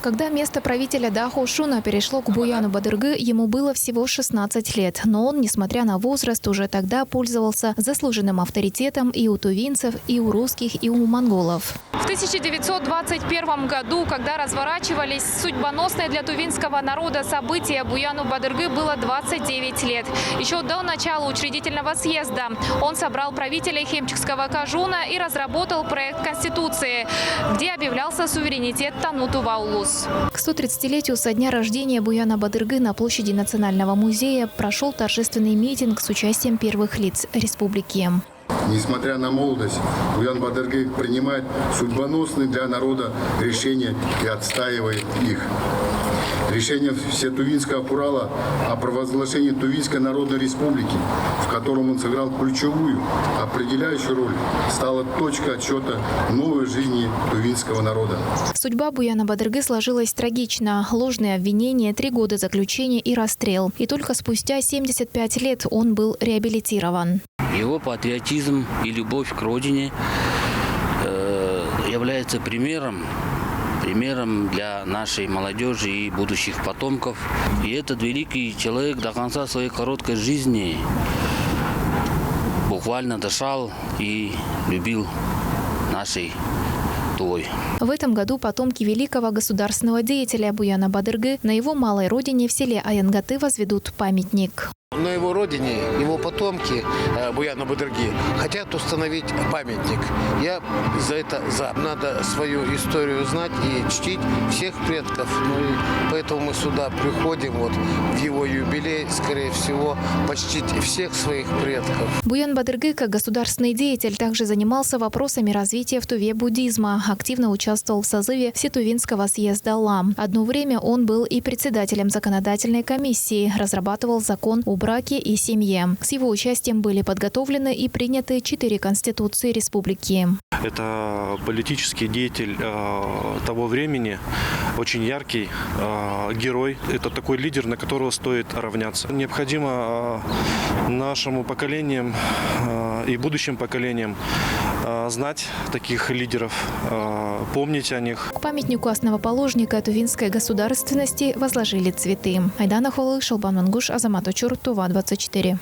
Когда место правителя Даху Шуна перешло к Буяну Бадыргы, ему было всего 16 лет. Но он, несмотря на возраст, уже тогда пользовался заслуженным авторитетом и у тувинцев, и у русских, и у монголов. В 1921 году, когда разворачивались судьбоносные для тувинского народа события, Буяну Бадыргы было 29 лет. Еще до начала учредительного съезда он собрал правителей Хемчикского кажуна и разработал проект Конституции, где объявлялся суверенитет Тануту-Ваулус. К 130-летию со дня рождения Буяна Бадыргы на площади Национального музея прошел торжественный митинг с участием первых лиц республики. Несмотря на молодость, Буян Бадыргы принимает судьбоносные для народа решения и отстаивает их. Решение Всетувинского Урала о провозглашении Тувинской Народной Республики, в котором он сыграл ключевую, определяющую роль, стала точкой отсчета новой жизни тувинского народа. Судьба Буяна Бадыргы сложилась трагично. Ложные обвинения, 3 года заключения и расстрел. И только спустя 75 лет он был реабилитирован. Его патриотизм и любовь к родине является примером для нашей молодежи и будущих потомков. И этот великий человек до конца своей короткой жизни буквально дышал и любил нашей Тувой. В этом году потомки великого государственного деятеля Буяна Бадыргы на его малой родине в селе Аянгаты возведут памятник. На его родине его потомки Буяна Бадырги хотят установить памятник. Я за это за. Надо свою историю знать и чтить всех предков. Ну и поэтому мы сюда приходим в его юбилей, скорее всего, почтить всех своих предков. Буян Бадыргы, как государственный деятель, также занимался вопросами развития в Туве буддизма. Активно участвовал в созыве Всетувинского съезда Лам. Одно время он был и председателем законодательной комиссии, разрабатывал закон о браке и семье. С его участием были подготовлены и приняты 4 конституции республики. Это политический деятель того времени, очень яркий герой. Это такой лидер, на которого стоит равняться. Необходимо нашему поколениям и будущим поколениям знать таких лидеров, помнить о них. К памятнику основоположника тувинской государственности возложили цветы. Айдана Холы, Шолбан Мангуш, Азамат Очур, Тува 24.